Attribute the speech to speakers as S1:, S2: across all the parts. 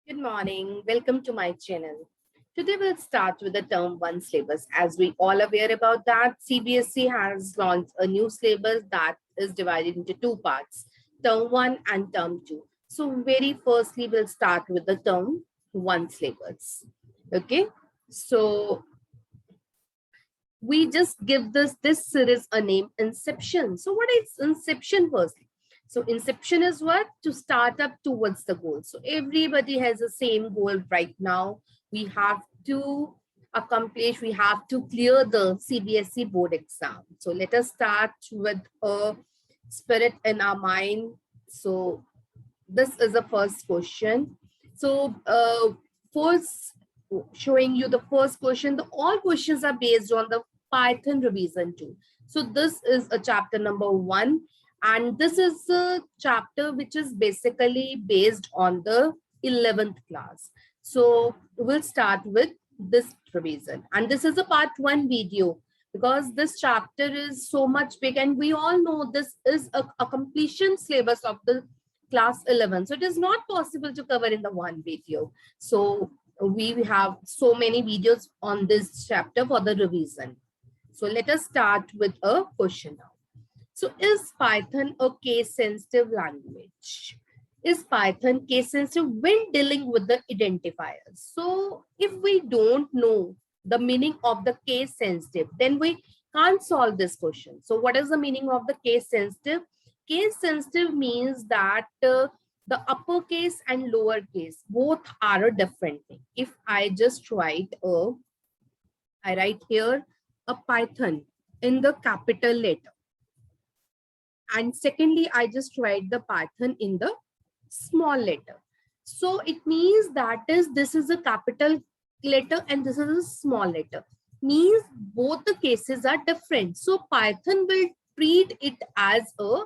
S1: Good morning. Welcome to my channel. Today we'll start with the term 1 syllabus. As we all aware about that, CBSE has launched a new syllabus that is divided into two parts, term 1 and term 2. So very firstly, we'll start with the term 1 syllabus. Okay. So we just give this series a name, Inception. So what is Inception firstly? So Inception is what? To start up towards the goal. So everybody has the same goal right now. We have to accomplish, we have to clear the CBSE board exam. So let us start with a spirit in our mind. So this is the first question. So first showing you the first question. All questions are based on the Python revision 2. So this is a chapter number 1, and this is a chapter which is basically based on the 11th class. So we'll start with this revision, and this is a part 1 video because this chapter is so much big, and we all know this is a completion syllabus of the class 11. So it is not possible to cover in the one video. So we have so many videos on this chapter for the revision. So let us start with a question now. So is Python a case sensitive language? Is Python case sensitive when dealing with the identifiers? So if we don't know the meaning of the case sensitive, then we can't solve this question. So what is the meaning of the case sensitive? Case sensitive means that the uppercase and lowercase both are a different thing. If I just write here a Python in the capital letter, and secondly I just write the Python in the small letter. So it means that this is a capital letter and this is a small letter. Means both the cases are different. So Python will treat it as a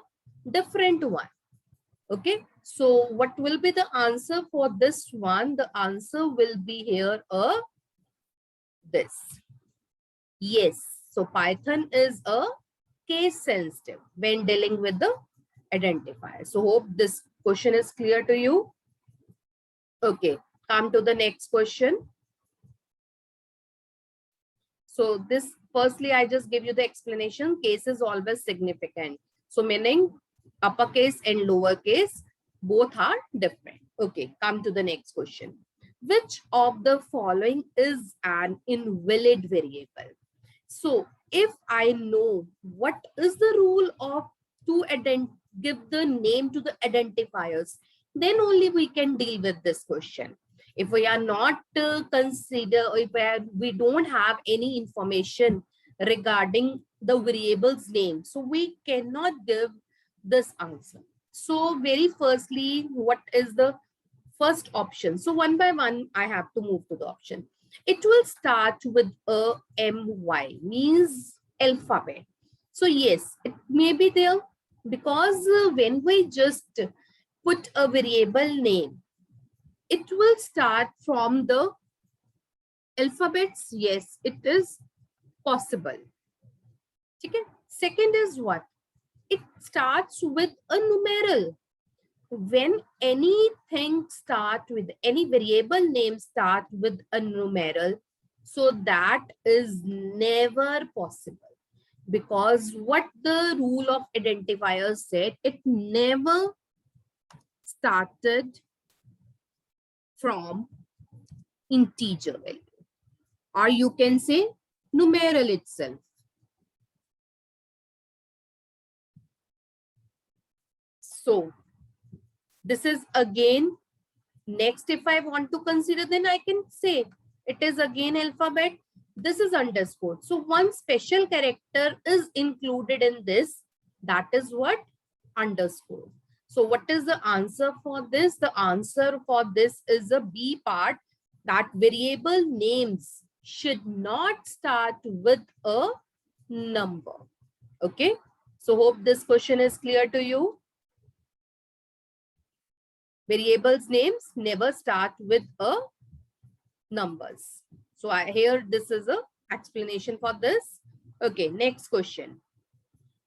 S1: different one. Okay, so what will be the answer for this one? The answer will be here this. Yes, so Python is a case sensitive when dealing with the identifier. So hope this question is clear to you. Okay, come to the next question. So this firstly, I just give you the explanation. Case is always significant. So meaning uppercase and lowercase, both are different. Okay, come to the next question. Which of the following is an invalid variable? So if I know what is the rule of to give the name to the identifiers, then only we can deal with this question. If we are not if we don't have any information regarding the variable's name, so we cannot give this answer. So very firstly, what is the first option? So one by one, I have to move to the option. It will start with a MY, means alphabet. So yes, it may be there because when we just put a variable name, it will start from the alphabets. Yes, it is possible. Okay. Second is what? It starts with a numeral. When anything start with any variable name start with a numeral, so that is never possible, because what the rule of identifier said, it never started from integer value, or you can say numeral itself. So this is again next. If I want to consider, then I can say it is again alphabet. This is underscore. So one special character is included in this. That is what? Underscore. So what is the answer for this? The answer for this is a B part, that variable names should not start with a number. Okay. So hope this question is clear to you. Variables names never start with a numbers. So here this is a explanation for this. Okay, next question.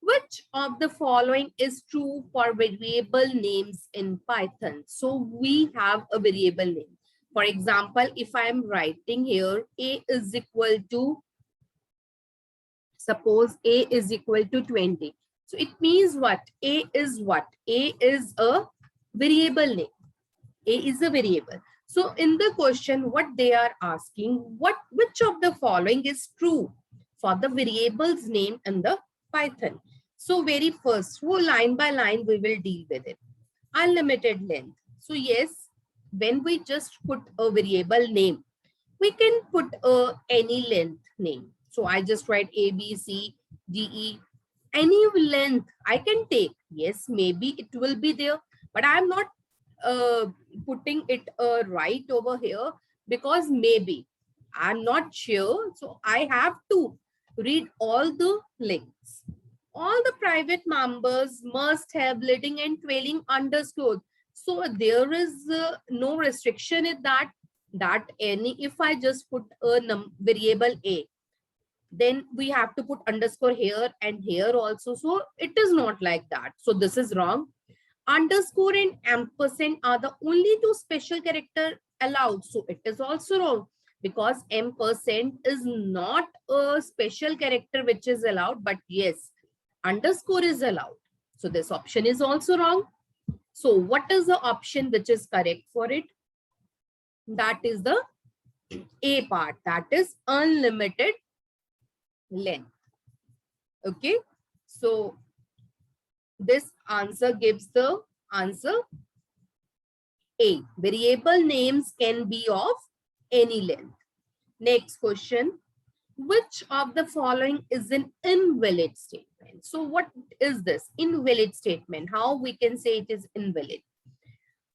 S1: Which of the following is true for variable names in Python? So we have a variable name. For example, if I am writing here A is equal to, suppose A is equal to 20. So it means what? A is what? A is a variable name. A is a variable. So in the question, what they are asking, which of the following is true for the variable's name in the Python? So very first, so line by line, we will deal with it. Unlimited length. So yes, when we just put a variable name, we can put any length name. So I just write A, B, C, D, E, any length I can take. Yes, maybe it will be there, but I'm not putting it right over here because maybe I'm not sure. So I have to read all the links. All the private members must have leading and trailing underscore. So there is no restriction in that any, if I just put a variable A, then we have to put underscore here and here also. So it is not like that. So this is wrong. Underscore and ampersand are the only two special character allowed. So it is also wrong because ampersand is not a special character which is allowed, but yes, underscore is allowed. So this option is also wrong. So what is the option which is correct for it? That is the A part, that is unlimited length. Okay, so this answer gives the answer A. Variable names can be of any length. Next question. Which of the following is an invalid statement? So what is this invalid statement? How we can say it is invalid?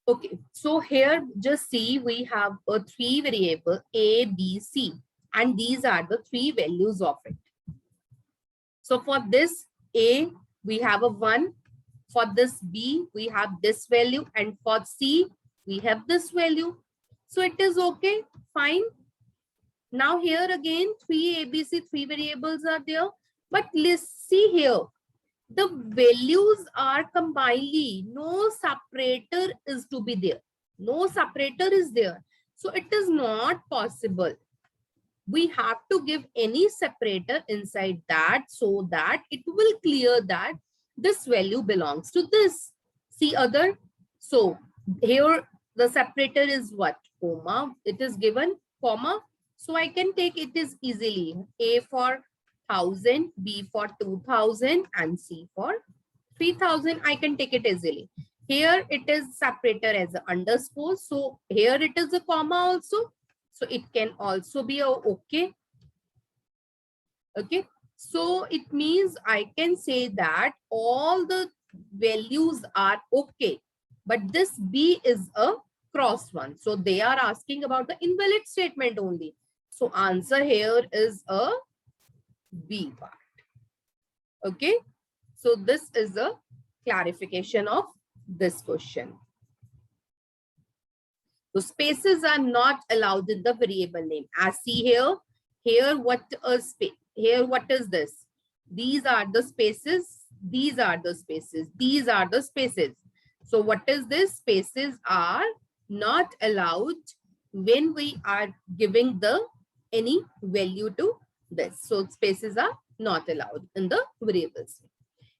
S1: Okay, so here just see we have a three variable A, B, C, and these are the three values of it. So for this A, we have a 1. For this B, we have this value. And for C, we have this value. So it is okay, fine. Now here again, three ABC, three variables are there. But let's see here. The values are combinedly. No separator is to be there. No separator is there. So it is not possible. We have to give any separator inside that so that it will clear that this value belongs to this. See other. So here the separator is what? Comma. It is given comma. So I can take it is easily. A for 1000, B for 2000 and C for 3000. I can take it easily. Here it is separator as an underscore. So here it is a comma also. So it can also be a okay. Okay. So it means I can say that all the values are okay. But this B is a cross one. So they are asking about the invalid statement only. So answer here is a B part. Okay. So this is a clarification of this question. So spaces are not allowed in the variable name. As see here, what is this? These are the spaces. These are the spaces. These are the spaces. So what is this? Spaces are not allowed when we are giving the any value to this. So spaces are not allowed in the variables.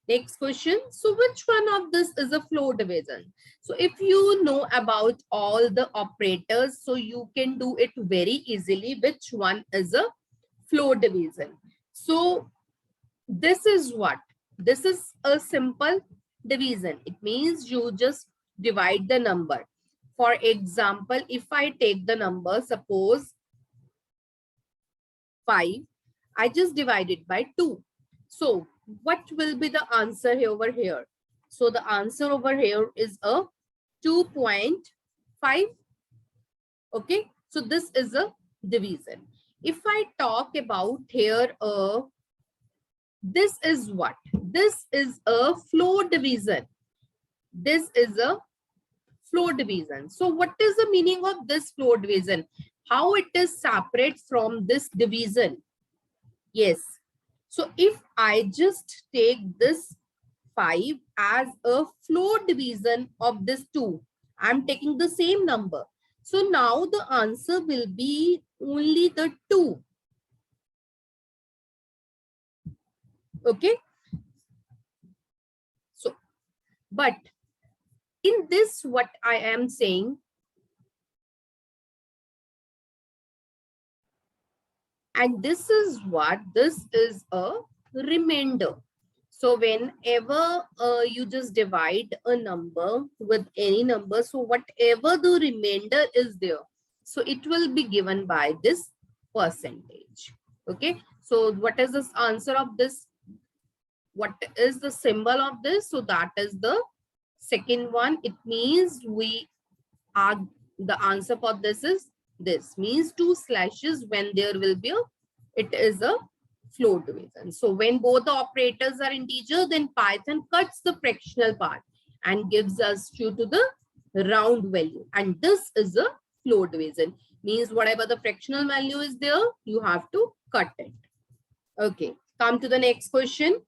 S1: Next question. So which one of this is a floor division? So if you know about all the operators, so you can do it very easily. Which one is a floor division? So this is what? This is a simple division. It means you just divide the number. For example, if I take the number, suppose 5, I just divide it by 2. So what will be the answer over here? So the answer over here is a 2.5. Okay, so this is a division. If I talk about here, this is what? This is a floor division. This is a floor division. So what is the meaning of this floor division? How it is separate from this division? Yes. So if I just take this 5 as a floor division of this 2, I'm taking the same number. So now the answer will be only the 2. Okay. So, but in this, what I am saying, and this is what, this is a remainder. So whenever you just divide a number with any number, so whatever the remainder is there, so it will be given by this percentage. Okay. So what is this answer of this? What is the symbol of this? So that is the second one. It means we are, the answer for this is this, means 2 slashes when there will be a, it is a float division. So when both the operators are integer, then Python cuts the fractional part and gives us to the round value. And this is a float division, means whatever the fractional value is there, you have to cut it. Okay, come to the next question.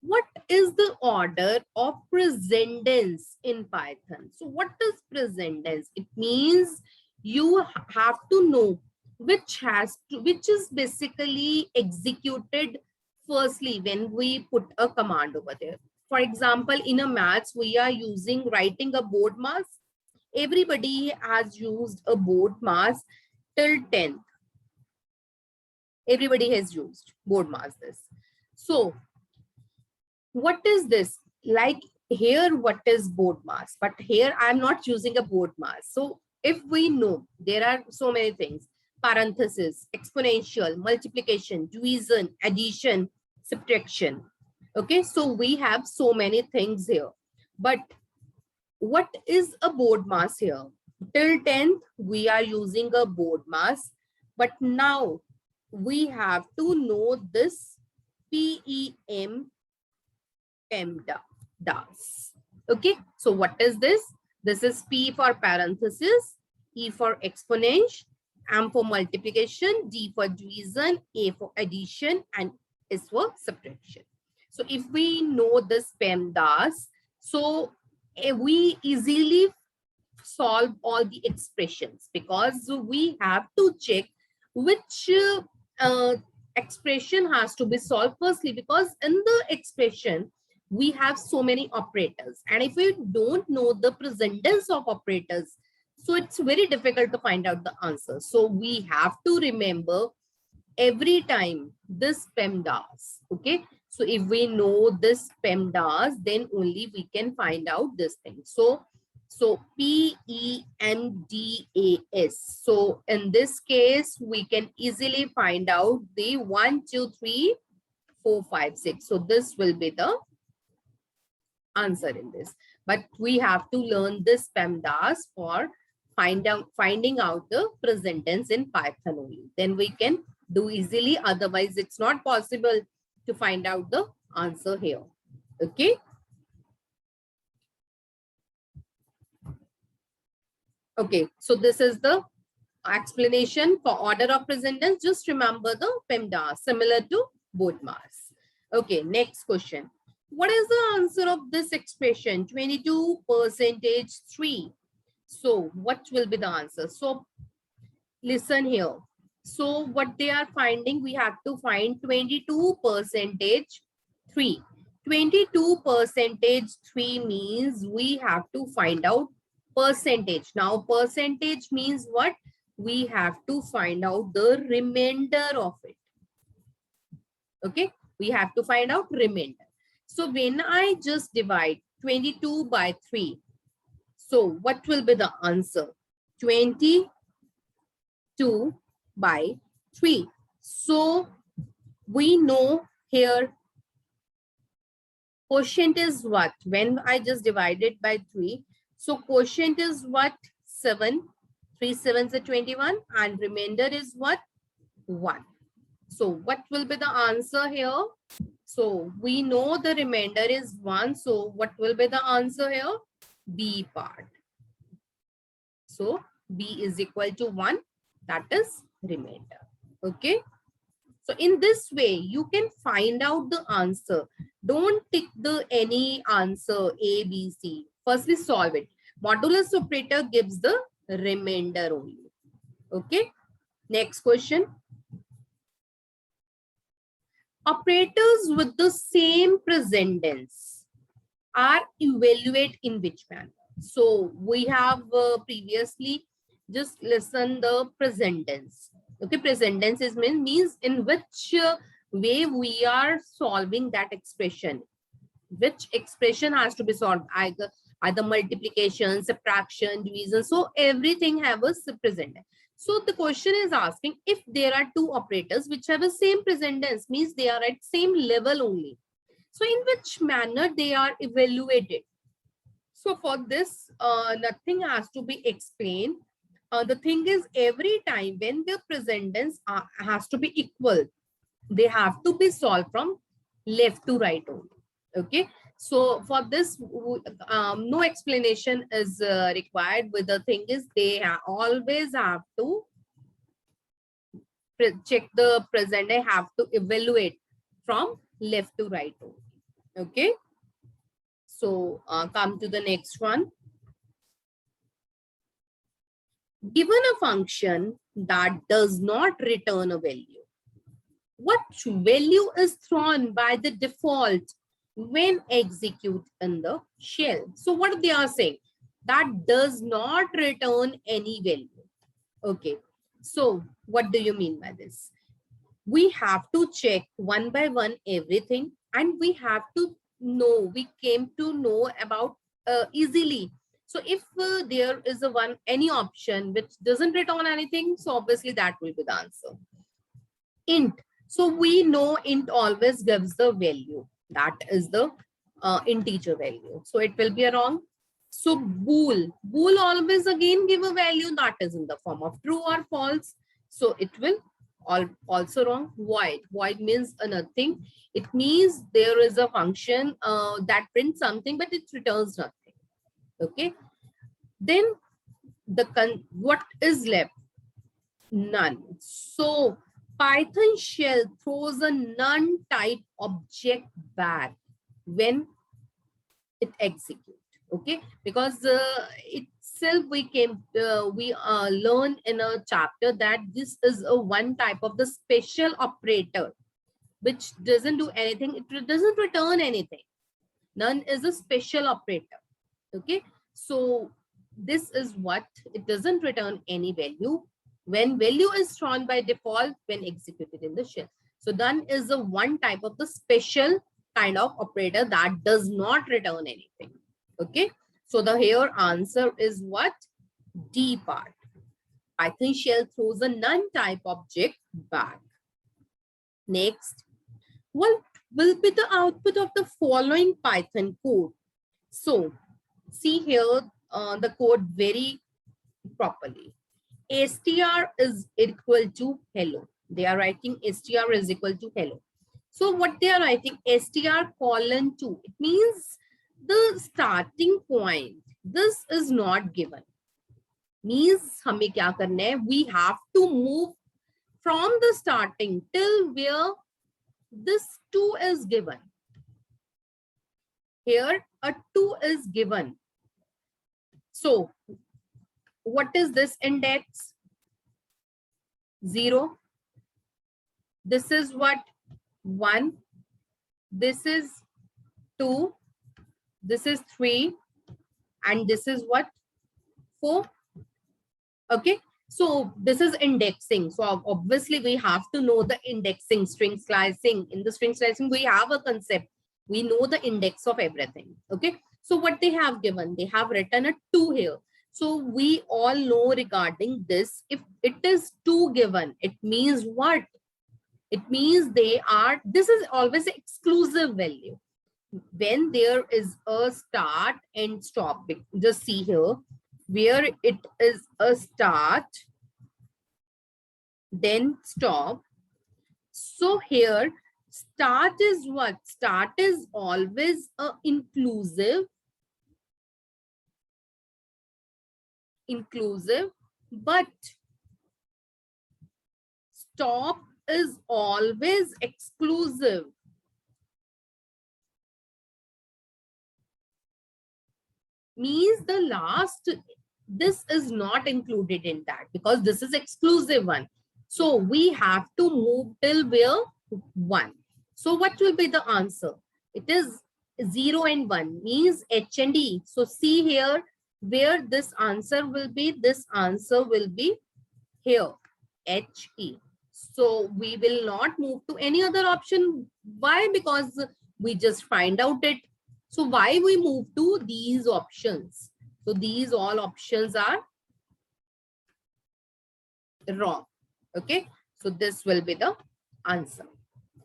S1: What is the order of precedence in Python? So what is precedence? It means you have to know which is basically executed firstly when we put a command over there. For example, in a maths, we are using writing a board mass. Everybody has used a board mass till 10th. Everybody has used board mass this. So what is this? Like here, what is board mass? But here I'm not using a board mass. So if we know, there are so many things: parenthesis, exponential, multiplication, division, addition, subtraction. Okay, so we have so many things here. But what is a board mass here? Till 10th, we are using a board mass. But now we have to know this PEM PEMDAS. Okay, so what is this? This is P for parenthesis, E for exponential, M for multiplication, D for division, A for addition, and S for subtraction. So if we know this PEMDAS, so we easily solve all the expressions, because we have to check which expression has to be solved firstly, because in the expression we have so many operators, and if we don't know the precedence of operators, so it's very difficult to find out the answer. So we have to remember every time this PEMDAS. Okay, so if we know this PEMDAS, then only we can find out this thing. So PEMDAS. So in this case, we can easily find out the 1, 2, 3, 4, 5, 6. So this will be the answer in this. But we have to learn this PEMDAS for finding out the present tense in Python only. Then we can do easily. Otherwise, it's not possible to find out the answer here. Okay. Okay, so this is the explanation for order of present tense. Just remember the PEMDAS, similar to board mass. Okay, next question. What is the answer of this expression? 22%3. So what will be the answer? So listen here. So what they are finding, we have to find 22%3. 22%3 means we have to find out percentage. Now percentage means what? We have to find out the remainder of it. Okay, we have to find out remainder. So when I just divide 22 by 3, so what will be the answer? 22 by 3. So we know here quotient is what? When I just divide it by 3, so quotient is what? 7. 3 7s are 21, and remainder is what? 1. So what will be the answer here? So we know the remainder is 1. So what will be the answer here? B part. So B is equal to 1. That is remainder. Okay. So in this way, you can find out the answer. Don't tick the any answer A, B, C. Firstly, solve it. Modulus operator gives the remainder only. Okay. Next question. Operators with the same present tense are evaluate in which manner? So we have previously just listened the present tense. Okay, present tense is means in which way we are solving that expression. Which expression has to be solved? Either multiplication, subtraction, division. So everything have a present tense. So the question is asking if there are two operators which have the same present tense, means they are at same level only. So in which manner they are evaluated? So for this, nothing has to be explained. The thing is, every time when the present tense has to be equal, they have to be solved from left to right only. Okay. So for this, no explanation is required. But the thing is, they always have to check the present. They have to evaluate from left to right only. Okay. So come to the next one. Given a function that does not return a value, what value is thrown by the default when executed in the shell? So what they are saying, that does not return any value. Okay. So what do you mean by this? We have to check one by one everything, and we have to know, we came to know about easily. So if there is any option which doesn't return anything, so obviously that will be the answer. Int. So we know int always gives the value, that is the integer value. So it will be a wrong. So bool always again give a value that is in the form of true or false. So it will also wrong. Void means nothing. It means there is a function that prints something, but it returns nothing. Okay. Then what is left? None. So Python shell throws a none type object back when it executes. Okay, because itself we learn in a chapter that this is a one type of the special operator which doesn't do anything. It doesn't return anything. None is a special operator. Okay, so this is what it doesn't return any value when value is thrown by default when executed in the shell. So none is a one type of the special kind of operator that does not return anything. Okay, so the here answer is what? D part. Python shell throws a none type object back. Next, what will be the output of the following Python code? So see here the code very properly. str is equal to hello. They are writing str is equal to hello. So what they are writing, str:2. It means the starting point. This is not given. Means हमें क्या करना है? We have to move from the starting till where this 2 is given. Here a 2 is given. So what is this index? 0. This is what? 1. This is 2. This is 3. And this is what? 4. Okay. So this is indexing. So obviously we have to know the indexing, string slicing. In the string slicing, we have a concept. We know the index of everything. Okay. So what they have given, they have written a 2 here. So we all know regarding this, if it is 2 given, it means what? It means this is always an exclusive value. When there is a start and stop, just see here, where it is a start, then stop. So here, start is what? Start is always a inclusive, but stop is always exclusive. Means the last this is not included in that because this is exclusive one. So we have to move till where? 1. So what will be the answer? It is 0 and 1 means H and E. So see here where this answer will be. This answer will be here, H, E. So we will not move to any other option. Why? Because we just find out it. So why we move to these options? So these all options are wrong. Okay. So this will be the answer.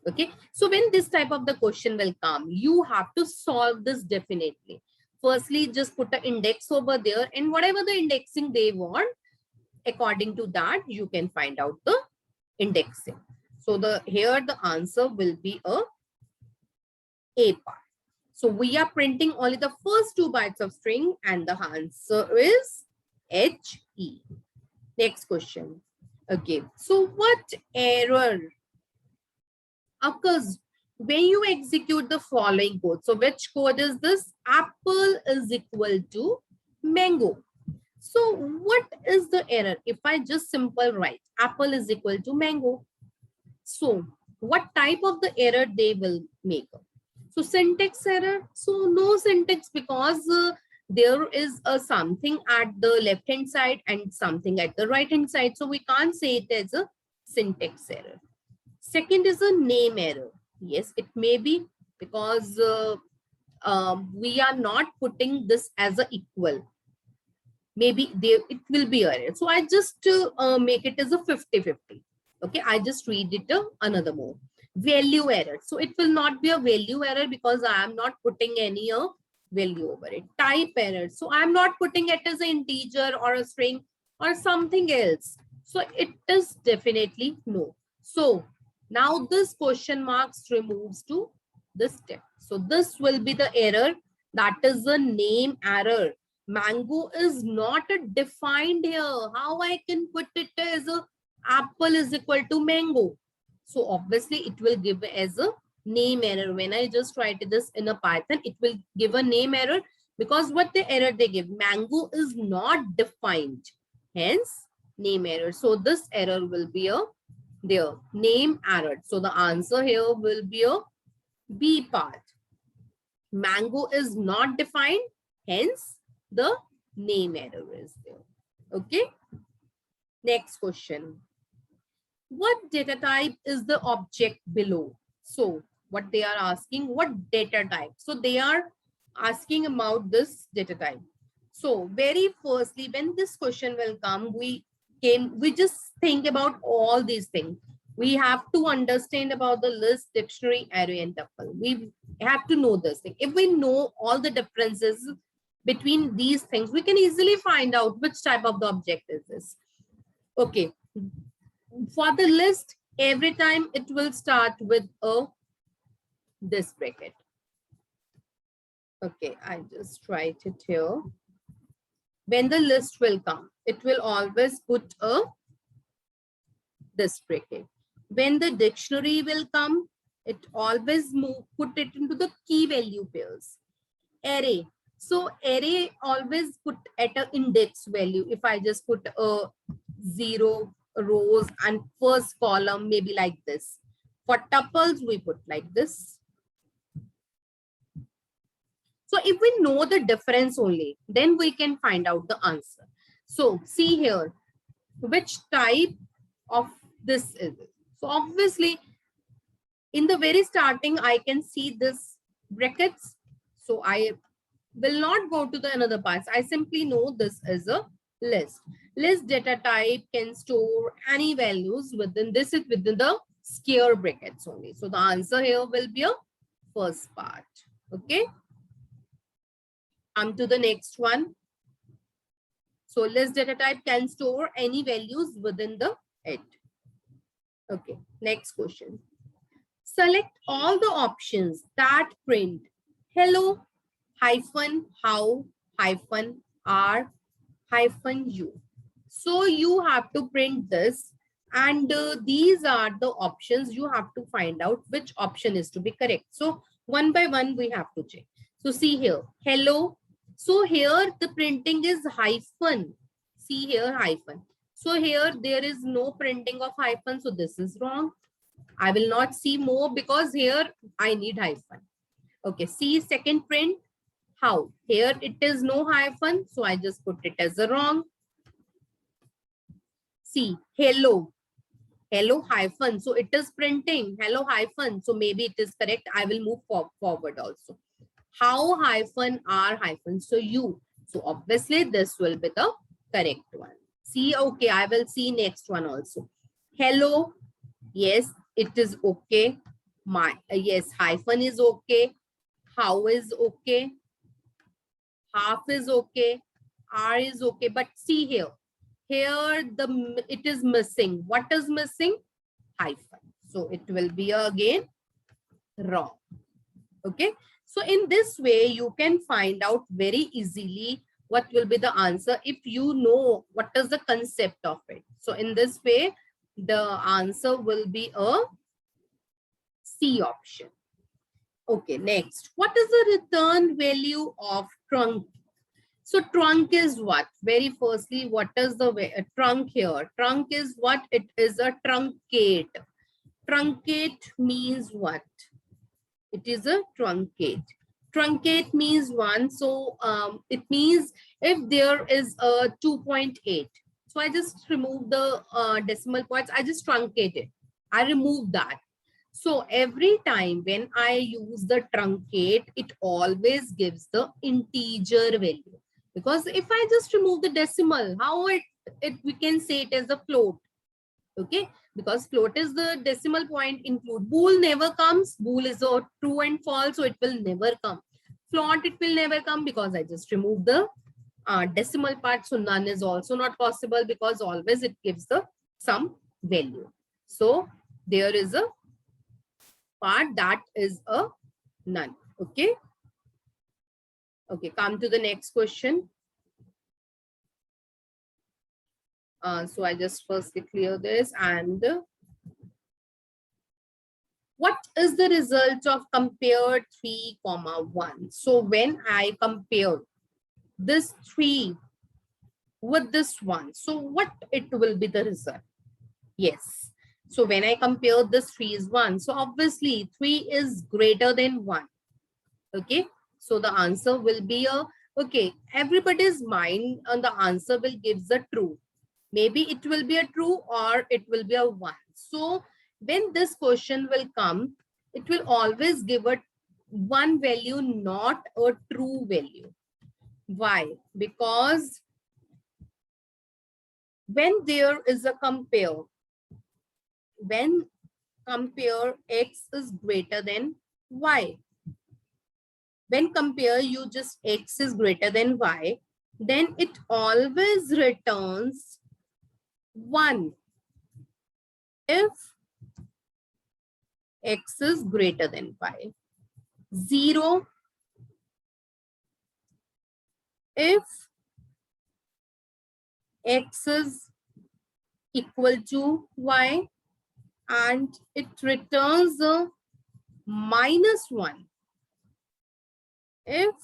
S1: Okay. So when this type of the question will come, you have to solve this definitely. Firstly, just put an index over there and whatever the indexing they want, according to that, you can find out the indexing. So here the answer will be A part. So we are printing only the first 2 bytes of string and the answer is HE. Next question. Okay. So what error occurs when you execute the following code? So which code is this? Apple is equal to mango. So what is the error? If I just simple write apple is equal to mango. So what type of the error they will make? So syntax error. So no syntax because there is a something at the left hand side and something at the right hand side. So we can't say it as a syntax error. Second is a name error. Yes, it may be because we are not putting this as a equal. Maybe there it will be error. So I just make it as a 50-50. Okay, I just read it another more. Value error. So it will not be a value error because I am not putting any value over it. Type error. So I'm not putting it as an integer or a string or something else. So it is definitely no. So now this question marks removes to this step. So this will be the error. That is the name error. Mango is not defined here. How I can put it as a apple is equal to mango? So obviously it will give as a name error. When I just write this in a Python, it will give a name error because what the error they give? Mango is not defined. Hence name error. So this error will be a there name error. So the answer here will be a B part. Mango is not defined. Hence the name error is there. Okay. Next question. What data type is the object below? So what they are asking, what data type? So they are asking about this data type. So very firstly, when this question will come, we just think about all these things. We have to understand about the list, dictionary, array, and tuple. We have to know this thing. If we know all the differences between these things, we can easily find out which type of the object is this. Okay. For the list, every time it will start with this bracket. Okay, I just write it here. When the list will come, it will always put this bracket. When the dictionary will come, it always put it into the key value pairs. Array. So array always put at an index value. If I just put a 0 rows and first column maybe like this. For tuples, we put like this. So if we know the difference only, then we can find out the answer. So see here, which type of this is it? So obviously, in the very starting, I can see this brackets. So I will not go to the another parts. I simply know this is a list. List data type can store any values within this is within the square brackets only. So the answer here will be a first part. Okay. To the next one. So list data type can store any values within the it. Okay. Next question. Select all the options that print hello hyphen how hyphen r hyphen u. So you have to print this and these are the options. You have to find out which option is to be correct. So one by one we have to check. So see here, hello So here the printing is hyphen. See here hyphen. So here there is no printing of hyphen. So this is wrong. I will not see more because here I need hyphen. Okay, see second print. How? Here it is no hyphen. So I just put it as a wrong. See, hello. Hello hyphen. So it is printing. Hello hyphen. So maybe it is correct. I will move forward also. How hyphen are hyphen. So you. So obviously this will be the correct one. See, okay, I will see next one also. Hello. Yes, it is okay. My yes, hyphen is okay. How is okay. Half is okay. R is okay. But see here. Here it is missing. What is missing? Hyphen. So it will be again wrong. Okay. So in this way, you can find out very easily what will be the answer if you know what is the concept of it. So in this way, the answer will be a C option. Okay, next. What is the return value of trunk? So trunk is what? Very firstly, what is the trunk here? Trunk is what? It is a truncate. Truncate means what? It is a truncate. Truncate means one. So it means if there is a 2.8. So I just remove the decimal points. I just truncate it. I remove that. So every time when I use the truncate, it always gives the integer value. Because if I just remove the decimal, how it we can say it as a float. Okay, because float is the decimal point include. Bool never comes. Bool is a true and false, so it will never come. Float, it will never come because I just remove the decimal part. So none is also not possible because always it gives the some value. So there is a part that is a none. Okay. Okay, come to the next question. So I just firstly clear this. And what is the result of compare 3, 1? So when I compare this 3 with this one, so what it will be the result? Yes. So when I compare this 3 is 1, so obviously 3 is greater than 1. Okay. So the answer will be a, okay, everybody's mind on the answer will give the true. Maybe it will be a true or it will be a 1. So when this question will come, it will always give a 1 value, not a true value. Why? Because when there is a compare, when compare x is greater than y, when compare you just x is greater than y, then it always returns 1 if x is greater than y. 0 if x is equal to y, and it returns a -1 if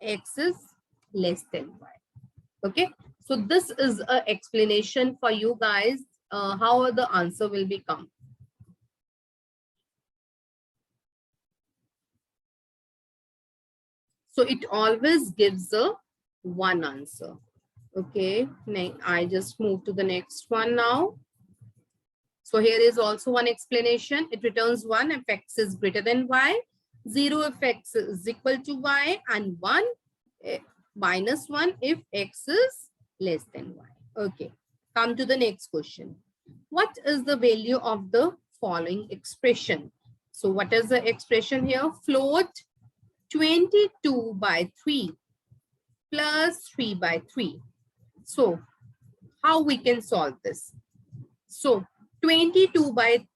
S1: x is less than y. Okay, so this is an explanation for you guys how the answer will become. So it always gives a 1 answer. Okay, I just move to the next one now. So here is also one explanation. It returns 1 if x is greater than y, 0 if x is equal to y, and 1 -1 if x is less than y. Okay, come to the next question. What is the value of the following expression? So what is the expression here? Float 22 by 3 plus 3 by 3. So how we can solve this? So 22 by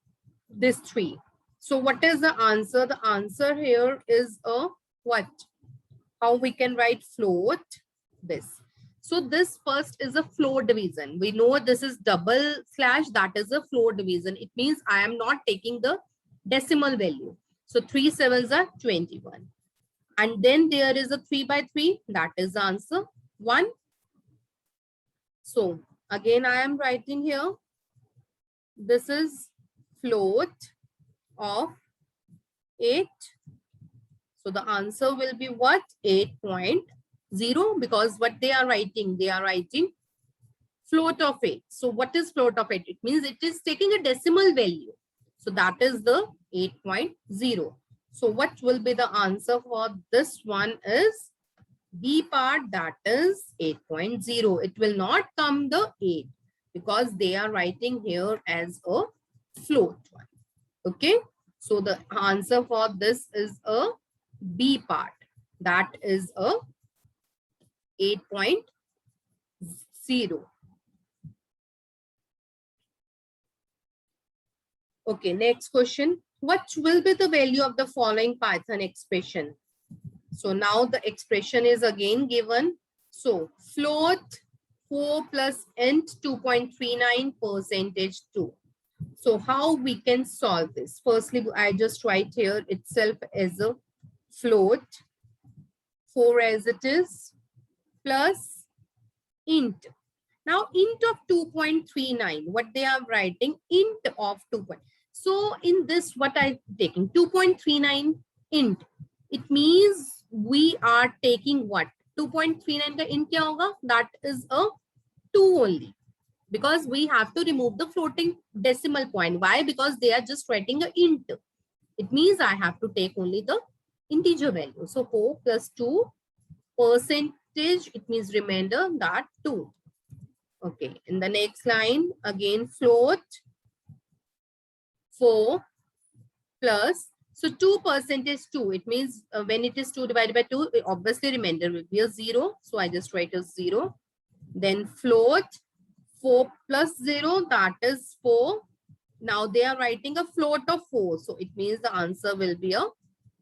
S1: this 3. So what is the answer? The answer here is a what? How we can write float this. So this first is a floor division. We know this is double slash, that is a floor division. It means I am not taking the decimal value. So 3 sevens are 21. And then there is a 3 by 3. That is the answer 1. So again, I am writing here. This is float of 8. So the answer will be what? 8.0, because what they are writing float of 8. So what is float of 8? It means it is taking a decimal value. So that is the 8.0. So what will be the answer for this one is B part, that is 8.0. It will not come the 8 because they are writing here as a float one. Okay. So the answer for this is a B part. That is a 8.0. Okay, next question. What will be the value of the following Python expression? So now the expression is again given. So float 4 plus int 2.39 percentage 2. So how we can solve this? Firstly, I just write here itself as a float 4 as it is plus int. Now int of 2.39, what they are writing, int of 2. So in this, what I'm taking 2.39 int, it means we are taking what? 2.39 ka int kya hoga? That is a 2 only, because we have to remove the floating decimal point. Why? Because they are just writing a int. It means I have to take only the integer value. So 4 plus 2 percentage, it means remainder, that 2. Okay, in the next line, again float 4 plus, so 2% is 2. It means when it is 2 divided by 2, obviously remainder will be a 0. So I just write a 0. Then float 4 plus 0, that is 4. Now they are writing a float of 4. So it means the answer will be a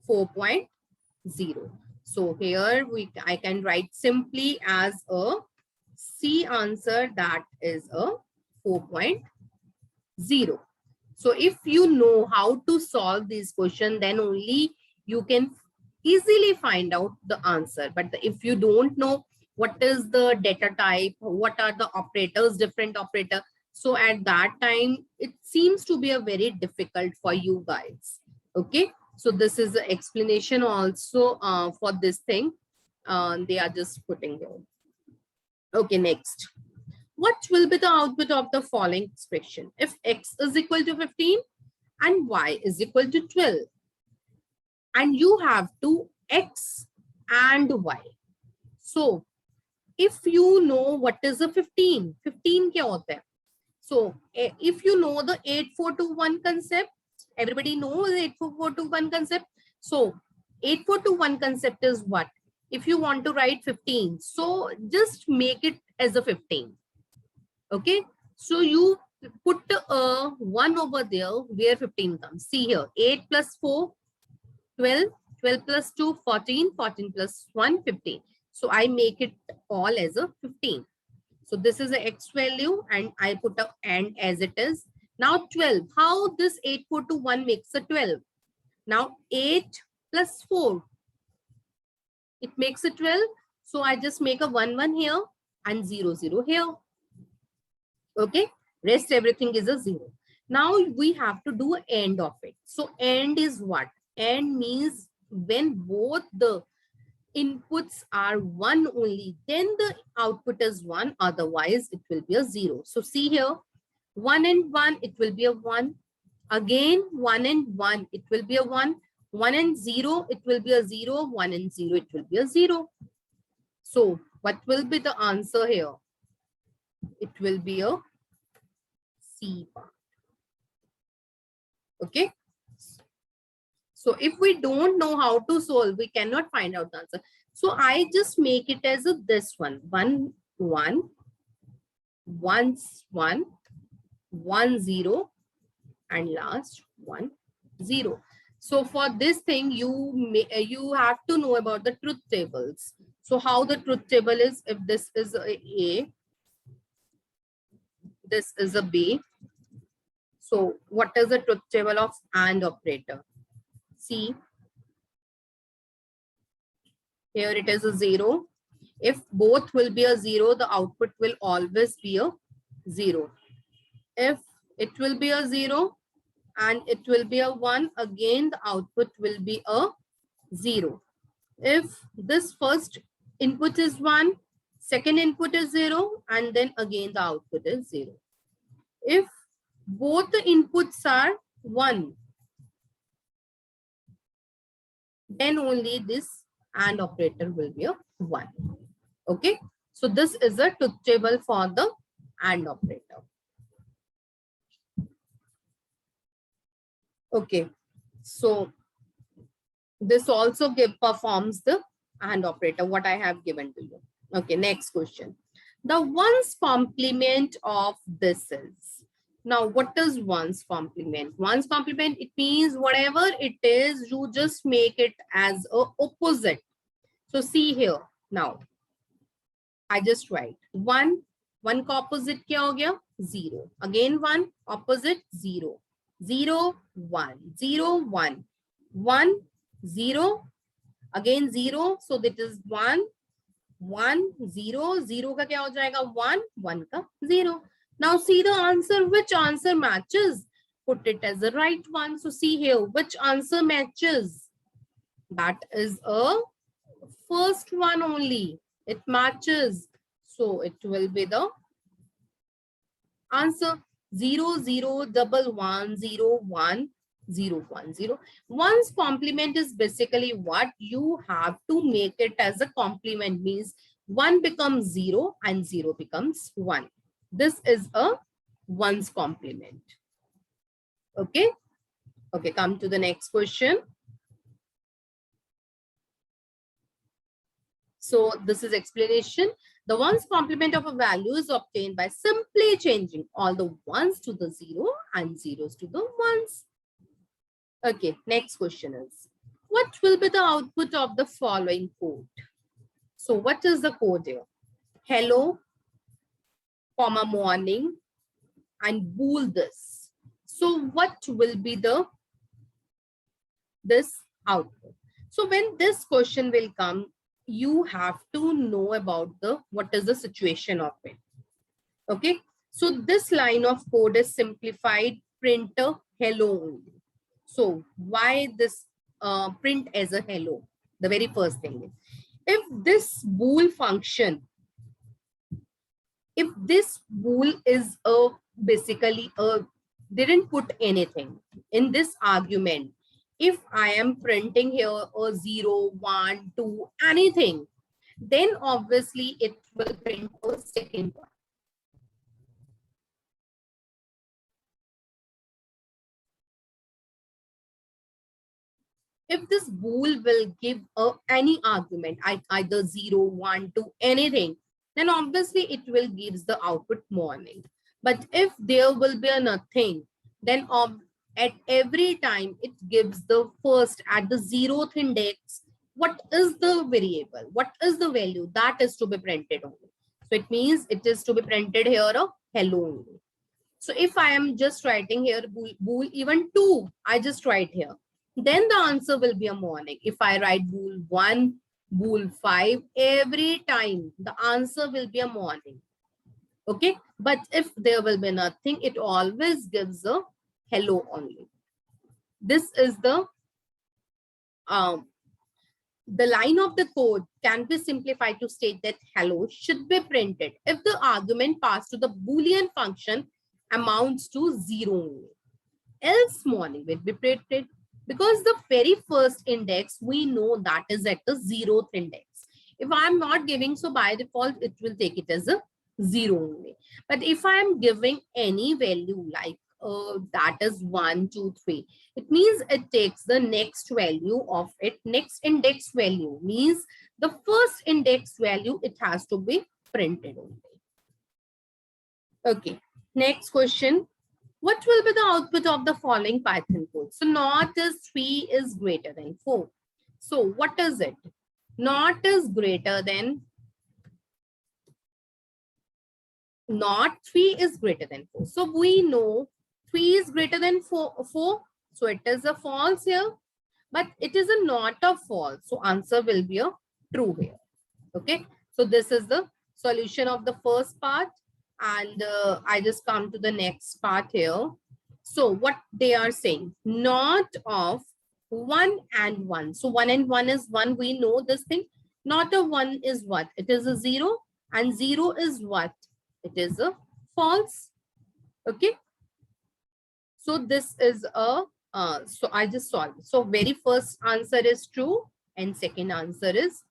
S1: 4.0. So here I can write simply as a C answer, that is a 4.0. So if you know how to solve this question, then only you can easily find out the answer. But if you don't know what is the data type, what are the operators, different operator, so at that time, it seems to be a very difficult for you guys. Okay. So this is the explanation also for this thing. They are just putting here. Okay, next. What will be the output of the following expression? If x is equal to 15 and y is equal to 12, and you have to x and y. So if you know what is a 15 kya hota hai? So if you know the 8421 concept, everybody knows 8421 concept. So 8421 concept is what? If you want to write 15, so just make it as a 15. Okay, so you put a 1 over there where 15 comes. See here, 8 plus 4, 12, 12 plus 2, 14, 14 plus 1, 15. So I make it all as a 15. So this is the x value and I put a and as it is. Now 12, how this 8421 makes a 12? Now 8 plus 4, it makes a 12. So I just make a 1, 1 here and 0, 0 here. Okay, rest everything is a 0. Now we have to do AND of it. So AND is what? AND means when both the inputs are 1 only, then the output is 1, otherwise it will be a 0. So see here, 1 and 1, it will be a 1. Again, 1 and 1, it will be a 1. 1 and 0, it will be a 0. 1 and 0, it will be a 0. So what will be the answer here? It will be a C part. Okay. So if we don't know how to solve, we cannot find out the answer. So I just make it as a this one, 1, 1, 1, 1, 1, 0, and last 1, 0. So for this thing, you have to know about the truth tables. So how the truth table is, if this is a, this is a B. So what is the truth table of AND operator? See, Here it is a 0. If both will be a 0, the output will always be a 0. If it will be a 0 and it will be a 1, again the output will be a 0. If this first input is 1, second input is 0, and then again the output is 0. If both the inputs are 1, then only this AND operator will be a 1. Okay, so this is a truth table for the AND operator. Okay, so this also performs the AND operator, what I have given to you. Okay, next question. The ones complement of this is. Now, what is ones complement? Ones complement, it means whatever it is, you just make it as a opposite. So see here, now, I just write 1, 1 का opposite क्या हो गया? 0. Again 1, opposite 0. 0, 1, 0, 1, 1, 0, again 0, so that is 1, 1, 0, 0 का क्या हो जाएगा? 1, 1 का 0. Now see the answer, which answer matches? Put it as the right one. So see here, which answer matches? That is a first one only. It matches. So it will be the answer 0, 0, 1, 1, 0, 1, 0, 1, 0. One's complement is basically what you have to make it as a complement, means 1 becomes 0 and 0 becomes 1. This is a one's complement. Okay. Okay, come to the next question. So this is explanation. The ones complement of a value is obtained by simply changing all the ones to the 0 and zeros to the ones. Okay, next question is, what will be the output of the following code? So what is the code here? Hello, comma morning, and bool this. So what will be this output? So when this question will come, you have to know about what is the situation of it. Okay, so this line of code is simplified printer hello only. So why this print as a hello? The very first thing is, if this bool function, if this bool is basically didn't put anything in this argument, if I am printing here a 0, 1, 2, anything, then obviously it will print a second one. If this bool will give any argument, either 0, 1, 2, anything, then obviously it will give the output morning. But if there will be a nothing, then at every time it gives the first at the 0th index, what is the variable, what is the value that is to be printed only. So it means it is to be printed here a hello only. So if I am just writing here bool even 2, I just write here, then the answer will be a morning. If I write bool 1, bool 5, every time the answer will be a morning. Okay, but if there will be nothing, it always gives a hello only. This is the line of the code can be simplified to state that hello should be printed if the argument passed to the Boolean function amounts to 0 only. Else morning will be printed, because the very first index we know that is at the 0th index. If I am not giving, so by default it will take it as a 0 only. But if I am giving any value like that is 1, 2, 3, it means it takes the next value of it, next index value, means the first index value, it has to be printed only. Okay, next question. What will be the output of the following Python code? So not is 3 is greater than 4. So what is it? Not is greater than, not 3 is greater than 4. So we know 3 is greater than 4. So it is a false here, but it is a not a false. So answer will be a true here. Okay, so this is the solution of the first part, and I just come to the next part here. So what they are saying, not of 1 and 1. So 1 and 1 is 1, we know this thing. Not of 1 is what? It is a 0, and 0 is what? It is a false. Okay, so this is a so I just solved. So very first answer is true and second answer is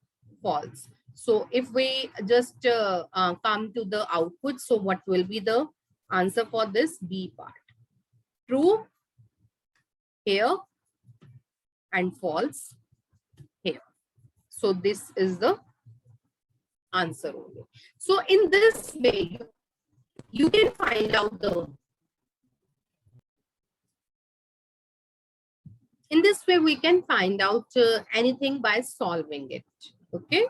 S1: false. So if we just come to the output, so what will be the answer for this B part? True here and false here. So this is the answer only. So in this way, you can find out the, in this way we can find out anything by solving it. Okay.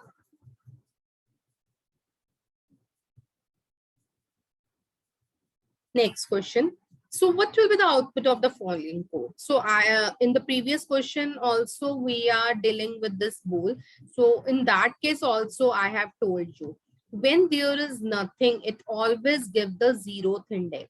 S1: Next question. So what will be the output of the following code? So I in the previous question also we are dealing with this bool. So in that case also I have told you, when there is nothing, it always give the 0th index.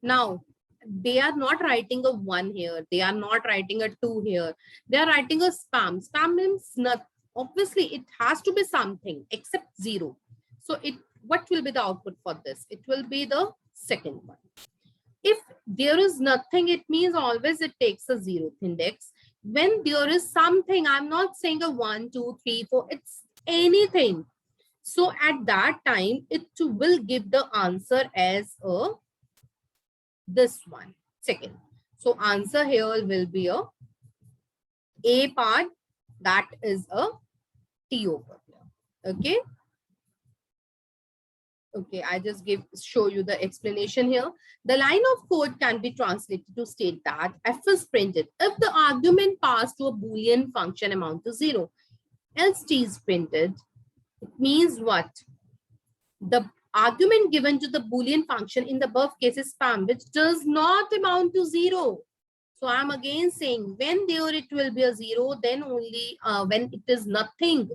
S1: Now they are not writing a 1 here, they are not writing a 2 here, they are writing a spam. Spam means not, obviously it has to be something except 0. So it, what will be the output for this? It will be the second one. If there is nothing, it means always it takes a 0th index. When there is something, I'm not saying a 1, 2, 3, 4, it's anything. So at that time, it will give the answer as a this one, second. So answer here will be a part, that is a T over here. Okay. Okay, I just show you the explanation here. The line of code can be translated to state that f is printed if the argument passed to a Boolean function amount to 0. Else t is printed. It means what? The argument given to the Boolean function in the above case is spam, which does not amount to 0. So I'm again saying when there it will be a 0, then only when it is nothing.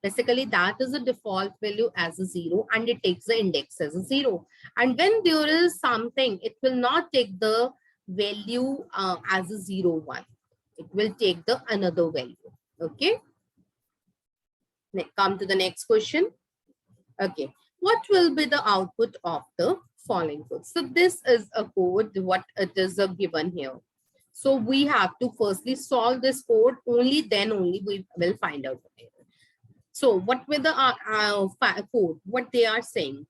S1: Basically, that is the default value as a 0 and it takes the index as a 0. And when there is something, it will not take the value as a 0, 1. It will take the another value. Okay. Come to the next question. Okay. What will be the output of the following code? So this is a code, what it is given here. So we have to firstly solve this code, only then only we will find out the error. So what with the code, what they are saying,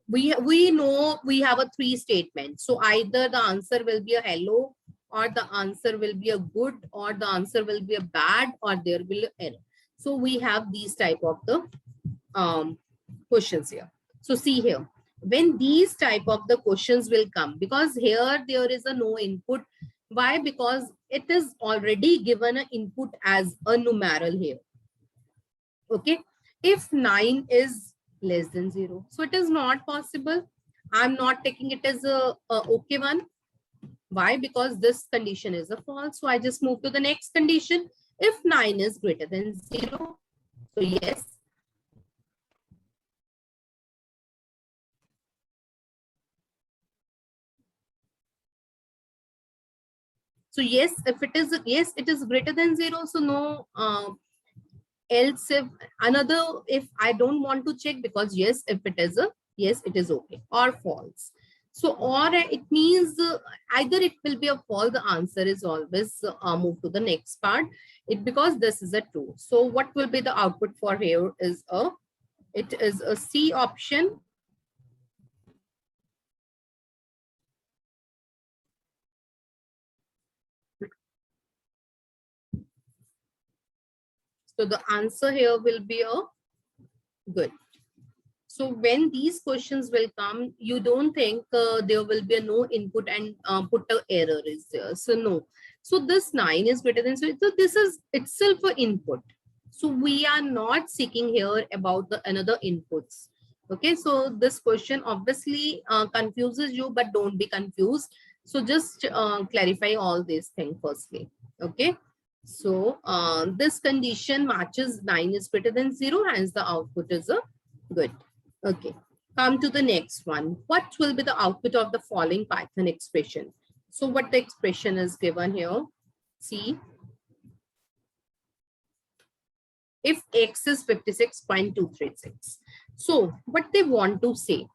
S1: we know we have a 3 statement. So either the answer will be a hello, or the answer will be a good, or the answer will be a bad, or there will be error. So we have these type of the questions here. So see here, when these type of the questions will come, because here there is a no input. Why? Because it is already given an input as a numeral here. Okay, if 9 is less than 0, so it is not possible. I'm not taking it as a okay one. Why? Because this condition is a false. So I just move to the next condition. If 9 is greater than 0, so yes. So yes, if it is, yes, it is greater than 0. So no, else if another, if I don't want to check, because yes, if it is a yes, it is okay, or false. So or it means either it will be a false, the answer is always move to the next part, it because this is a true. So what will be the output for here is a, it is a C option. So the answer here will be a good. So when these questions will come, you don't think there will be a no input and put a error is there. So no. So this 9 is greater than, so this is itself an input. So we are not seeking here about the another inputs. Okay, so this question obviously confuses you, but don't be confused. So just clarify all these things firstly. Okay. So this condition matches 9 is greater than 0, hence the output is a good. Okay, come to the next one. What will be the output of the following Python expression? So what the expression is given here? See, if x is 56.236. So what they want to say,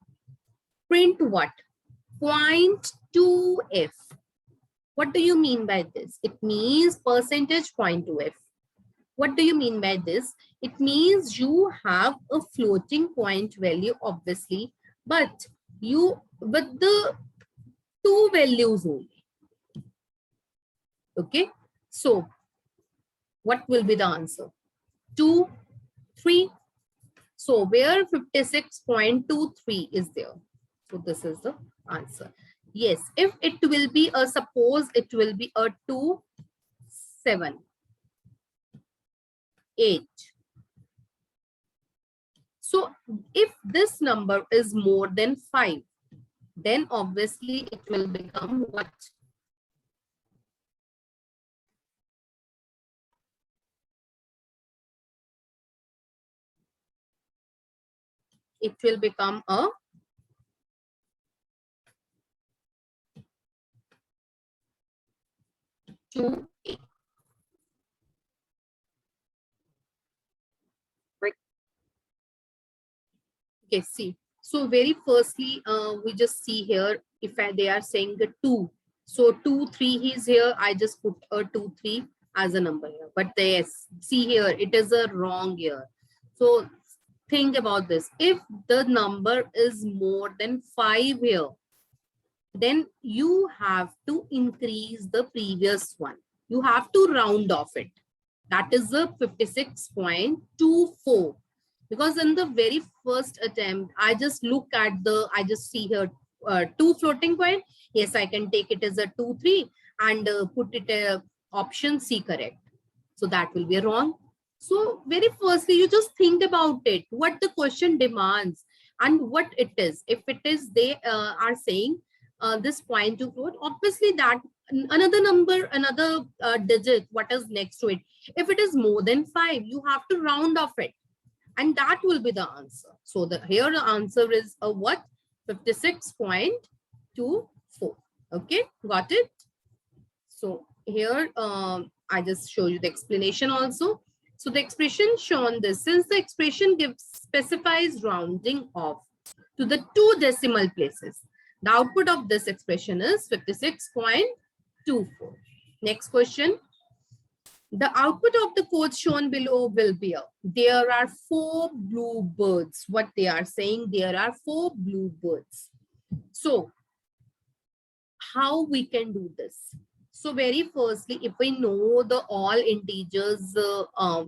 S1: print what? 0.2f. What do you mean by this? It means percentage 0.2f. What do you mean by this? It means you have a floating point value, obviously, but you with the two values only. Okay, so what will be the answer? 2, 3. So where 56.23 is there? So this is the answer. Yes, if it will be a, suppose it will be a 2, 7, 8. So if this number is more than 5, then obviously it will become what? It will become a two. Okay, see. So very firstly, we just see here if they are saying the 2. So 2, 3 is here. I just put a 2, 3 as a number here. But yes, see here, it is a wrong here. So think about this. If the number is more than 5 here, then you have to increase the previous one. You have to round off it. That is the 56.24. Because in the very first attempt, I just look at I just see here 2 floating point. Yes, I can take it as a 2, 3 and put it option C correct. So that will be wrong. So very firstly, you just think about it, what the question demands and what it is. If it is they are saying this point to float, obviously that another number, another digit, what is next to it. If it is more than 5, you have to round off it. And that will be the answer. So here the answer is a what? 56.24. Okay, got it? So here I just show you the explanation also. So the expression shown this, since the expression gives specifies rounding off to the 2 decimal places, the output of this expression is 56.24. Next question. The output of the code shown below will be there are 4 blue birds. What they are saying, there are 4 blue birds. So how we can do this? So very firstly, if we know the all integers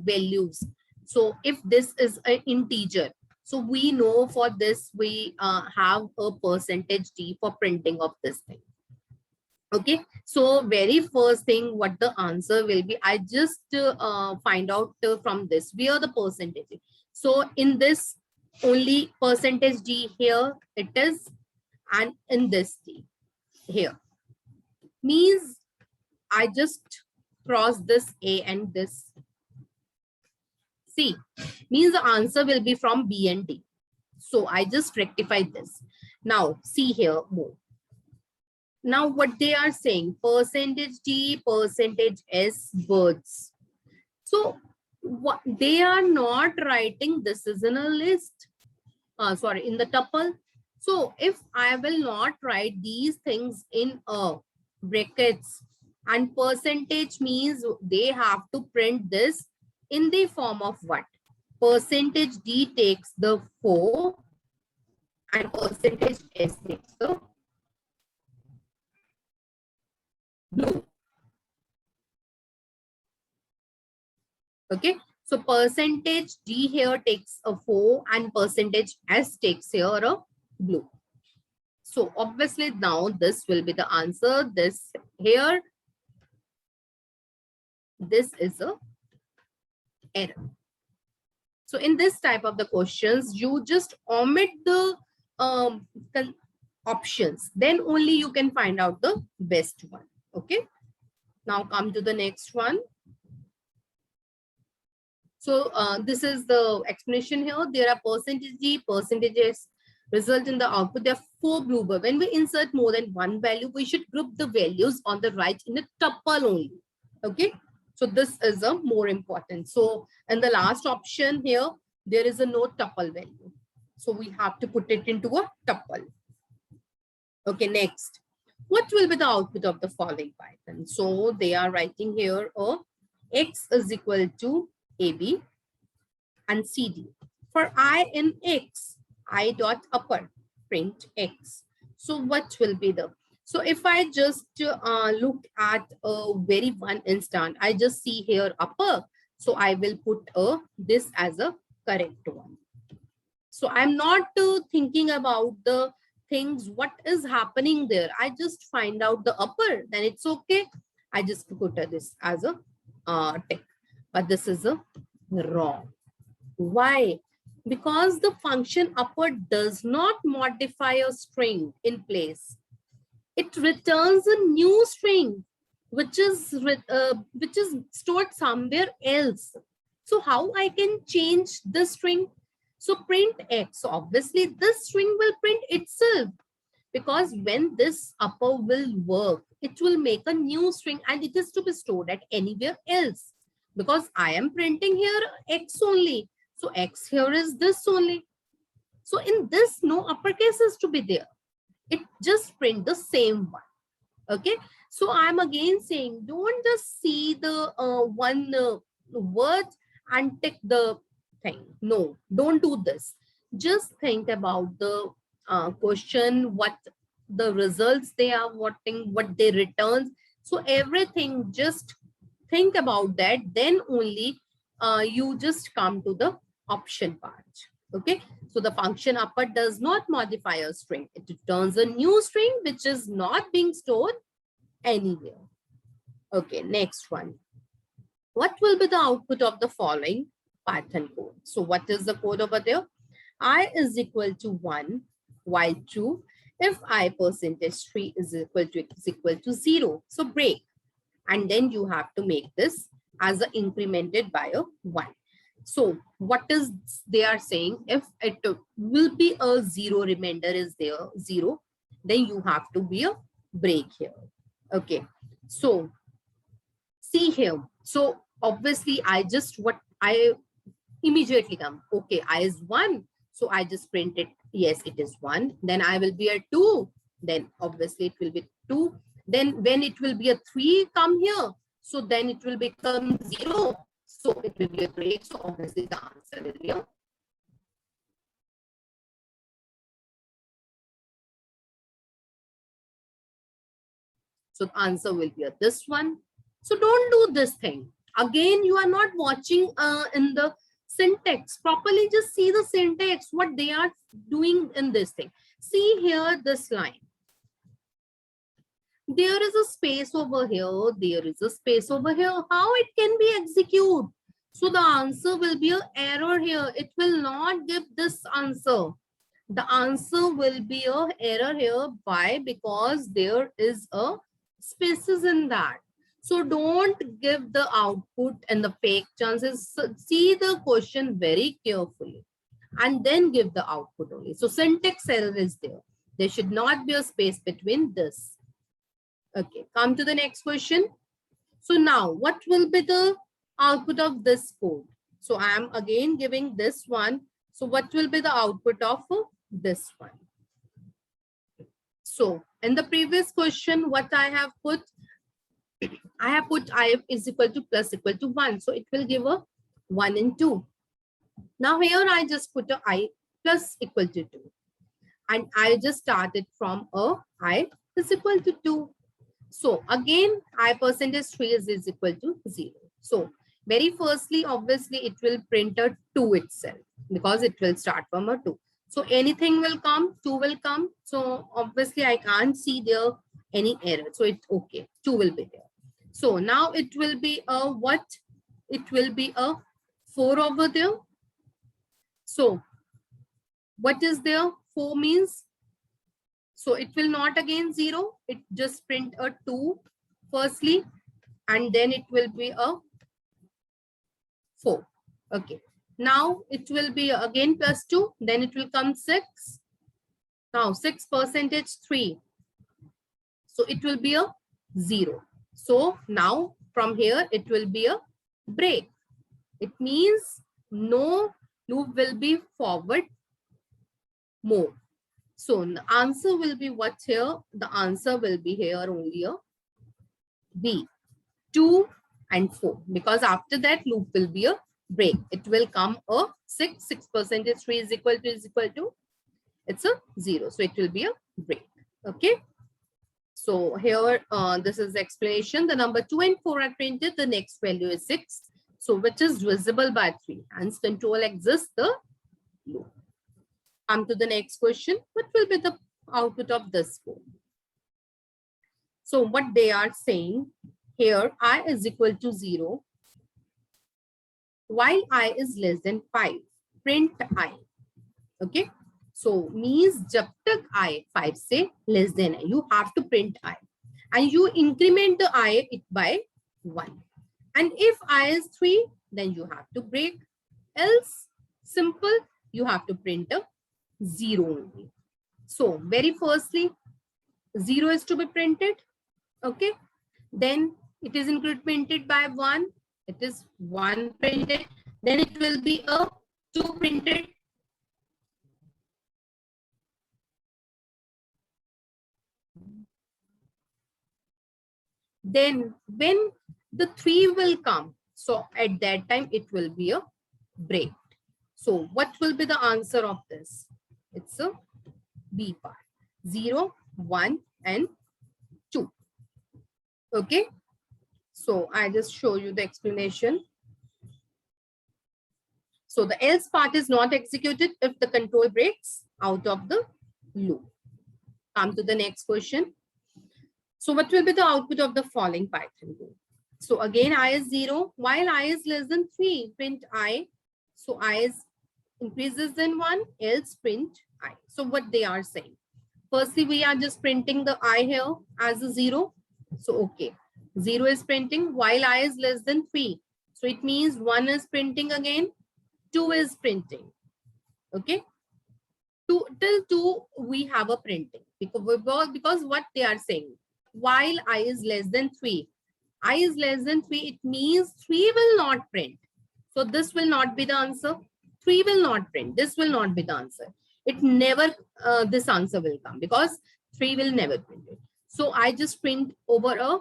S1: values, so if this is an integer, so we know for this we have a percentage D for printing of this thing. Okay, so very first thing what the answer will be, I just find out from this where the percentage is. So in this only percentage D here it is, and in this D here means I just cross this A and this C, means the answer will be from B and D. So I just rectified this. Now see here more. Now what they are saying, percentage D, percentage S birds. So what they are not writing this is in a list, sorry, in the tuple. So if I will not write these things in brackets, and percentage means they have to print this in the form of what? Percentage D takes the 4 and percentage S takes the blue. Okay, so percentage D here takes a 4 and percentage S takes here a blue. So obviously now this will be the answer. This here, this is a error. So in this type of the questions, you just omit the options. Then only you can find out the best one. Okay. Now come to the next one. So this is the explanation here. There are percentage D, percentages result in the output. There are 4 blue bar. When we insert more than one value, we should group the values on the right in a tuple only. Okay. So this is a more important. So in the last option here, there is a no tuple value. So we have to put it into a tuple. Okay, next. What will be the output of the following Python? So they are writing here x is equal to AB and CD. For I in x, I dot upper, print x. So what will be the, so if I just look at a very one instant, I just see here upper. So I will put this as a correct one. So I'm not thinking about the things, what is happening there. I just find out the upper, then it's okay. I just put this as a tick, but this is a wrong. Why? Because the function upper does not modify a string in place. It returns a new string, which is stored somewhere else. So how I can change the string? So print x. So obviously this string will print itself, because when this upper will work, it will make a new string and it is to be stored at anywhere else, because I am printing here x only. So x here is this only. So in this, no uppercase is to be there. It just print the same one. Okay. So I'm again saying, don't just see the one word and tick the thing. No, don't do this. Just think about the question, what the results they are wanting, what they returns. So everything, just think about that. Then only you just come to the option part. Okay. So the function upper does not modify a string. It returns a new string which is not being stored anywhere. Okay, next one. What will be the output of the following Python code? So what is the code over there? I is equal to 1 while true if I percentage 3 is equal to 0. So break. And then you have to make this as a incremented by a 1. So what is they are saying? If it will be a 0, remainder is there 0, then you have to be a break here. Okay, so see here. So obviously I just I immediately come. Okay, I is 1. So I just print it. Yes, it is 1. Then I will be a 2. Then obviously it will be 2. Then when it will be a 3 come here. So then it will become 0. So it will be a break. So obviously the answer will be a so the answer will be a this one. So don't do this thing. Again, you are not watching in the syntax properly. Just see the syntax, what they are doing in this thing. See here, this line. There is a space over here. There is a space over here. How it can be executed? So the answer will be an error here. It will not give this answer. The answer will be an error here. Why? Because there is a spaces in that. So don't give the output and the fake chances. See the question very carefully and then give the output only. So syntax error is there. There should not be a space between this. Okay, come to the next question. So now what will be the output of this code? So I am again giving this one. So what will be the output of this one? So in the previous question, what I have put I is equal to plus equal to 1. So it will give a 1 and 2. Now here I just put a I plus equal to 2. And I just started from a I is equal to 2. So again, I percentage 3 is equal to 0. So very firstly, obviously, it will print a 2 itself because it will start from a 2. So anything will come, 2 will come. So obviously, I can't see there any error. So it's okay. 2 will be there. So now it will be a what? It will be a 4 over there. So what is there? 4 means. So it will not again 0. It just print a 2 firstly, and then it will be a 4. Okay. Now it will be again plus 2. Then it will come 6. Now 6% 3. So it will be a 0. So now from here it will be a break. It means no loop will be forward more. So the answer will be what here? The answer will be here only a B, 2 and 4. Because after that loop will be a break. It will come a 6. 6% 3 is equal to it's a 0. So it will be a break. Okay. So here, this is the explanation. The number 2 and 4 are printed. The next value is 6. So which is divisible by 3. Hence control exists the loop. Come to the next question. What will be the output of this code? So what they are saying here, I is equal to 0. While I is less than 5. Print I. Okay. So means jab tak I 5 say less than I, you have to print I. And you increment the I it by 1. And if I is 3, then you have to break. Else, simple, you have to print a 0 only. So very firstly, 0 is to be printed. Okay. Then it is incremented by 1. It is 1 printed. Then it will be a 2 printed. Then when the 3 will come, so at that time it will be a break. So what will be the answer of this? It's a B part. 0, 1 and 2. Okay. So I just show you the explanation. So the else part is not executed if the control breaks out of the loop. Come to the next question. So what will be the output of the following Python code? So again, I is 0. While I is less than 3, print I. So I is increases than 1, else print I. So what they are saying? Firstly, we are just printing the I here as a 0. So okay, 0 is printing while I is less than 3. So it means 1 is printing again, 2 is printing. Okay. Till 2 we have a printing because what they are saying, while I is less than 3, I is less than 3, it means 3 will not print. So this will not be the answer. 3 will not print. This will not be the answer. It never, this answer will come because 3 will never print it. So I just print over a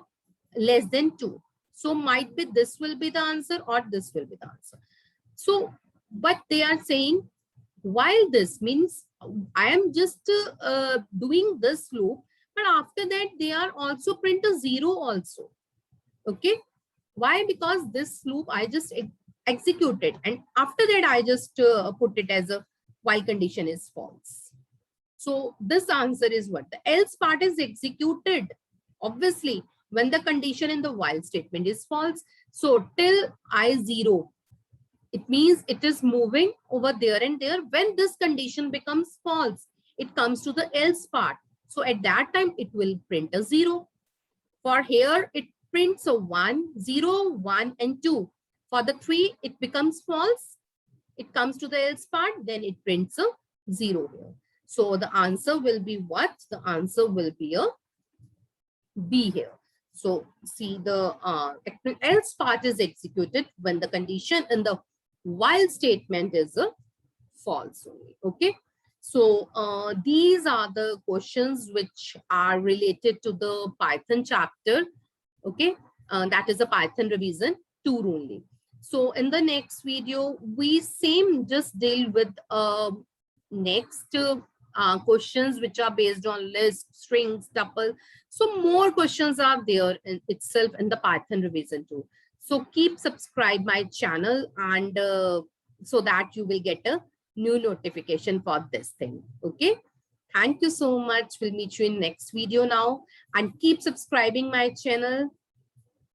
S1: less than 2. So might be this will be the answer or this will be the answer. So, but they are saying, while this means I am just doing this loop, but after that they are also print a 0 also. Okay. Why? Because this loop I just executed and after that I just put it as a while condition is false. So this answer is what? The else part is executed obviously when the condition in the while statement is false. So till I 0, it means it is moving over there and there. When this condition becomes false, it comes to the else part. So at that time, it will print a 0. For here, it prints a 1, 0, 1, and 2. For the 3, it becomes false. It comes to the else part, then it prints a 0 here. So the answer will be what? The answer will be a B here. So see the else part is executed when the condition in the while statement is a false only. Okay. So these are the questions which are related to the Python chapter. Okay. That is a Python revision 2 only. So in the next video, we just deal with next questions which are based on list, strings, tuple. So more questions are there in itself in the Python revision 2. So keep subscribe my channel and so that you will get a new notification for this thing. Okay. Thank you so much. We'll meet you in next video now and keep subscribing my channel.